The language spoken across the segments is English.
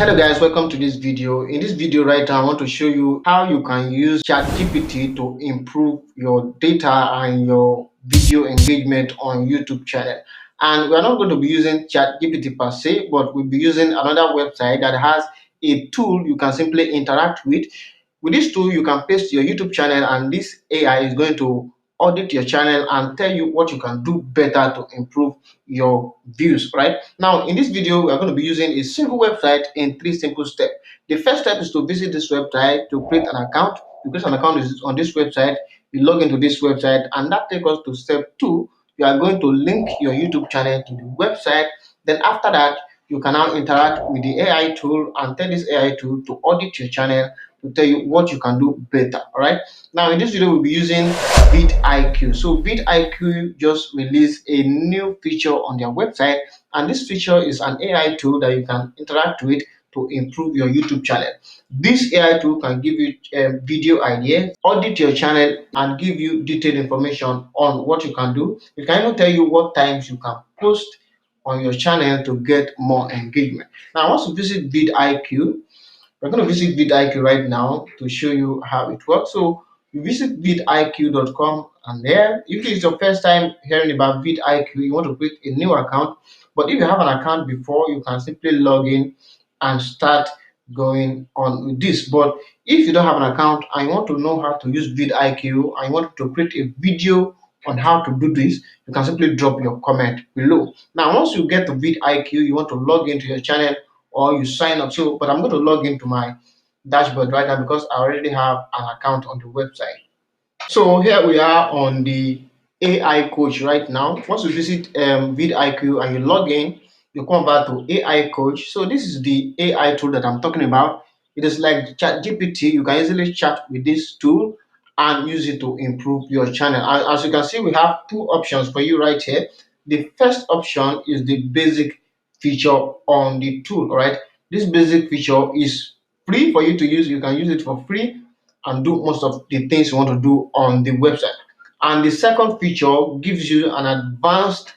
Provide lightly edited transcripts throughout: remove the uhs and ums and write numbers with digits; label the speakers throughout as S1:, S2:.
S1: Hello guys, welcome to this video. In this video right now, I want to show you how you can use ChatGPT to improve your data and your video engagement on YouTube channel. And we're not going to be using ChatGPT per se, but we'll be using another website that has a tool you can simply interact with. With this tool, you can paste your YouTube channel and this AI is going to audit your channel and tell you what you can do better to improve your views. Right now in this video we are going to be using a single website in 3 simple steps. The first step is to visit this website to create an account. You create an account on this website, you log into this website, and that takes us to step 2. You are going to link your YouTube channel to the website. Then after that, you can now interact with the AI tool and tell this AI tool to audit your channel, to tell you what you can do better. All right, now in this video we'll be using VidiQ. So VidiQ just released a new feature on their website, and this feature is an AI tool that you can interact with to improve your YouTube channel. This AI tool can give you video ideas, audit your channel, and give you detailed information on what you can do. It can even tell you what times you can post on your channel to get more engagement. Now once you visit VidIQ, we're going to visit VidIQ right now to show you how it works. So you visit vidiq.com, and there, if it's your first time hearing about VidIQ, you want to create a new account. But if you have an account before, you can simply log in and start going on with this. But if you don't have an account and you want to know how to use VidIQ and you want to create a video on how to do this, you can simply drop your comment below. Now once you get to VidIQ, you want to log into your channel or you sign up. So but I'm going to log into my dashboard right now because I already have an account on the website. So here we are on the AI coach right now. Once you visit VidIQ and you log in, you come back to AI coach. So this is the AI tool that I'm talking about. It is like ChatGPT. You can easily chat with this tool and use it to improve your channel. As you can see, we have two options for you right here. The first option is the basic feature on the tool. All right, this basic feature is free for you to use. You can use it for free and do most of the things you want to do on the website. And the second feature gives you an advanced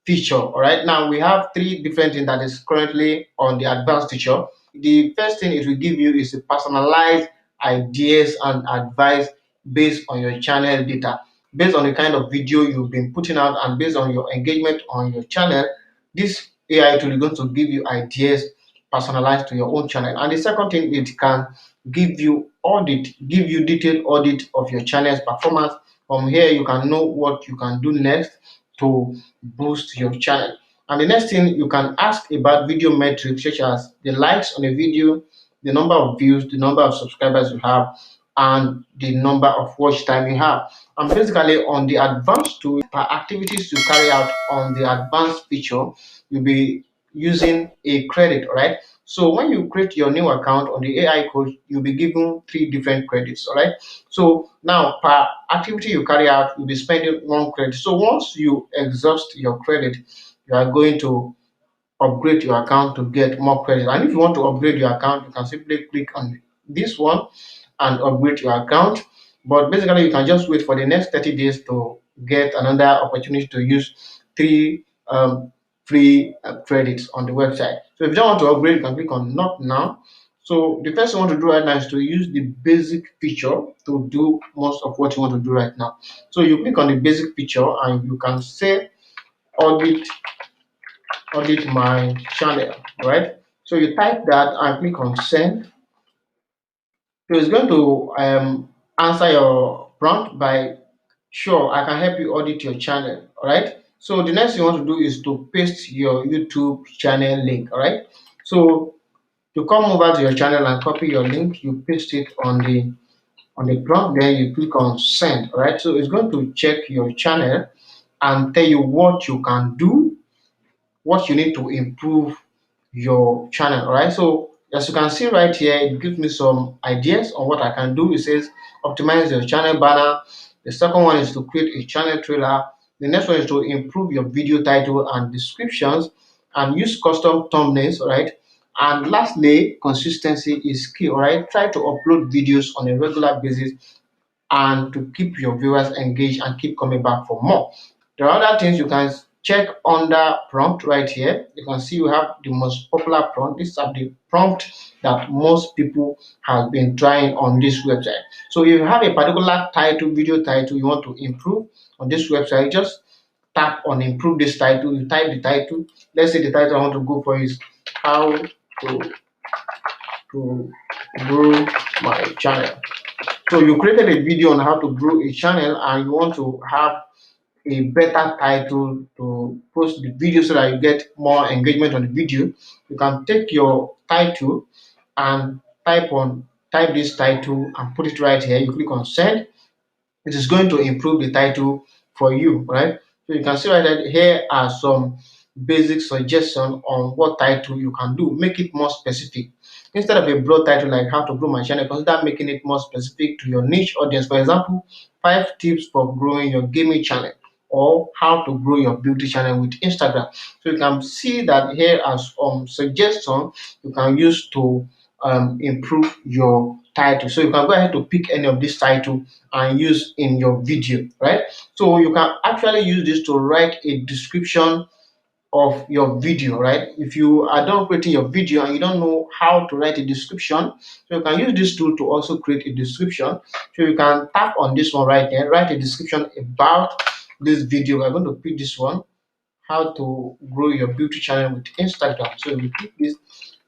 S1: feature. All right, now we have three different things that is currently on the advanced feature. The first thing it will give you is a personalized ideas and advice based on your channel data, based on the kind of video you've been putting out and based on your engagement on your channel. This AI tool is going to give you ideas personalized to your own channel. And the second thing, it can give you detailed audit of your channel's performance. From here you can know what you can do next to boost your channel. And the next thing, you can ask about video metrics such as the likes on a video, the number of views, the number of subscribers you have, and the number of watch time you have. And basically on the advanced tool, per activities you carry out on the advanced feature, you'll be using a credit. All right, so when you create your new account on the AI coach, you'll be given 3 different credits. All right, so now per activity you carry out, you'll be spending 1 credit. So once you exhaust your credit, you are going to upgrade your account to get more credit. And if you want to upgrade your account, you can simply click on this one and upgrade your account. But basically you can just wait for the next 30 days to get another opportunity to use 3 free credits on the website. So if you don't want to upgrade, you can click on not now. So the first thing you want to do right now is to use the basic feature to do most of what you want to do right now. So you click on the basic feature and you can say audit my channel. Right, so you type that and click on send. So it's going to answer your prompt by sure I can help you audit your channel. All right, so the next thing you want to do is to paste your YouTube channel link. All right, so to come over to your channel and copy your link, you paste it on the prompt, then you click on send. All right, so it's going to check your channel and tell you what you can do, what you need to improve your channel. All right, so as you can see right here, it gives me some ideas on what I can do. It says optimize your channel banner. The second one is to create a channel trailer. The next one is to improve your video title and descriptions and use custom thumbnails. All right, and lastly, consistency is key. All right, try to upload videos on a regular basis and to keep your viewers engaged and keep coming back for more. There are other things you can check under prompt right here. You can see you have the most popular prompt. These are the prompt that most people have been trying on this website. So if you have a particular title, video title you want to improve on this website, just tap on improve this title. You type the title. Let's say the title I want to go for is how to grow my channel. So you created a video on how to grow a channel and you want to have a better title to post the video so that you get more engagement on the video. You can take your title and type this title and put it right here. You click on send. It is going to improve the title for you, right? So you can see right that here are some basic suggestions on what title you can do. Make it more specific. Instead of a broad title like how to grow my channel, consider making it more specific to your niche audience. For example, 5 tips for growing your gaming channel or how to grow your beauty channel with Instagram. So you can see that here as suggestions you can use to improve your title. So you can go ahead to pick any of this title and use in your video, right? So you can actually use this to write a description of your video, right? If you are done creating your video and you don't know how to write a description, so you can use this tool to also create a description. So you can tap on this one right here, write a description about this video. I'm going to pick this one, how to grow your beauty channel with Instagram. So you click this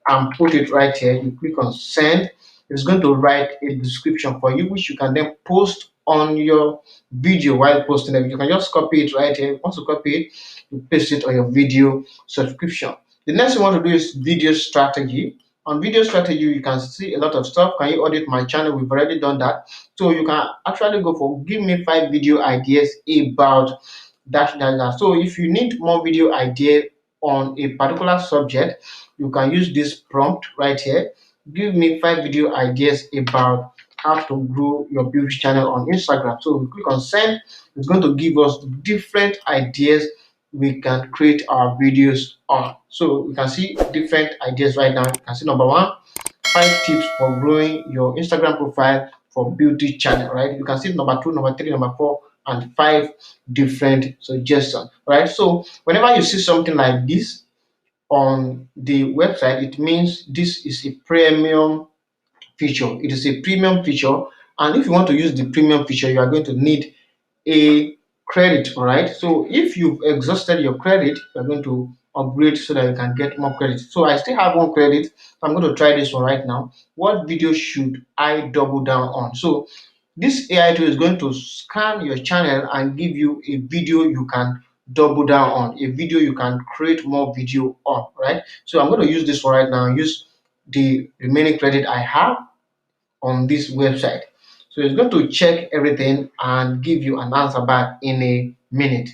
S1: and put it right here. You click on send. It's going to write a description for you, which you can then post on your video while posting it. You can just copy it right here. Once you copy it, you paste it on your video subscription. The next thing you want to do is video strategy. On video strategy, you can see a lot of stuff. Can you audit my channel? We've already done that. So you can actually go for give me 5 video ideas about that. So if you need more video idea on a particular subject, you can use this prompt right here. Give me 5 video ideas about how to grow your beauty channel on Instagram. So we click on send. It's going to give us different ideas we can create our videos on. So you can see different ideas right now. You can see number one, 5 tips for growing your Instagram profile for beauty channel, right? You can see number two, number three, number four, and 5 different suggestions, right? So whenever you see something like this on the website, it means this is a premium feature. It is a premium feature, and if you want to use the premium feature, you are going to need a credit. All right, so if you've exhausted your credit, you're going to upgrade so that you can get more credit. So I still have 1 credit, so I'm going to try this one right now. What video should I double down on? So this AI tool is going to scan your channel and give you a video you can double down on, a video you can create more video on, right? So I'm going to use this one right now, use the remaining credit I have on this website. So it's going to check everything and give you an answer back in a minute.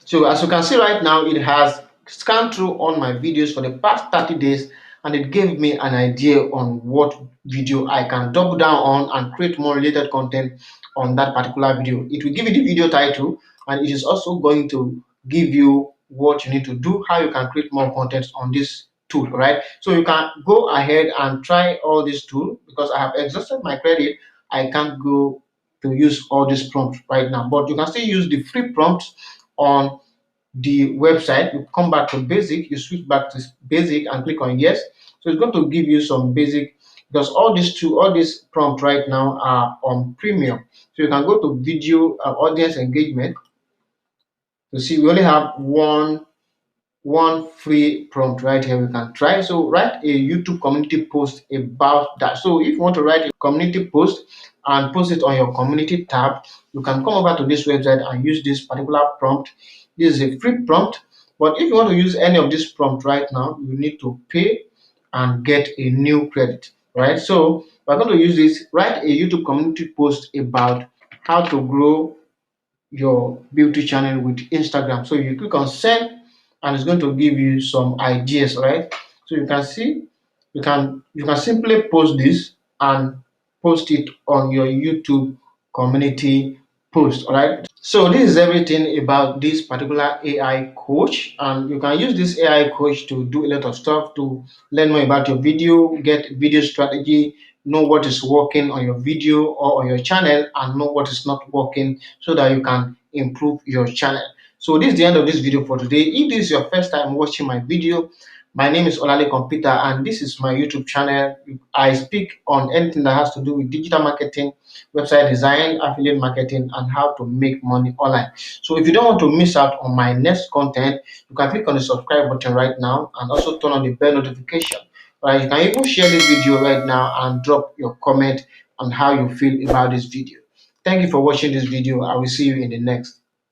S1: So as you can see right now, it has scanned through all my videos for the past 30 days and it gave me an idea on what video I can double down on and create more related content on that particular video. It will give you the video title and it is also going to give you what you need to do, how you can create more content on this tool, right? So you can go ahead and try all this tool. Because I have exhausted my credit, I can't go to use all these prompts right now, but you can still use the free prompts on the website. You come back to basic, you switch back to basic and click on yes. So it's going to give you some basic, because all these prompt right now are on premium. So you can go to video audience engagement to see we only have one free prompt right here we can try. So write a YouTube community post about that. So if you want to write a community post and post it on your community tab, you can come over to this website and use this particular prompt. This is a free prompt, but if you want to use any of this prompt right now, you need to pay and get a new credit, right? So we're going to use this. Write a YouTube community post about how to grow your beauty channel with Instagram. So you click on send and it's going to give you some ideas, right? So you can see you can simply post this and post it on your YouTube community post. All right, so this is everything about this particular AI coach, and you can use this AI coach to do a lot of stuff, to learn more about your video, get video strategy, know what is working on your video or on your channel, and know what is not working so that you can improve your channel. So this is the end of this video for today. If this is your first time watching my video, my name is Olale Computer and this is my YouTube channel. I speak on anything that has to do with digital marketing, website design, affiliate marketing, and how to make money online. So if you don't want to miss out on my next content, you can click on the subscribe button right now and also turn on the bell notification. Right, you can even share this video right now and drop your comment on how you feel about this video. Thank you for watching this video. I will see you in the next.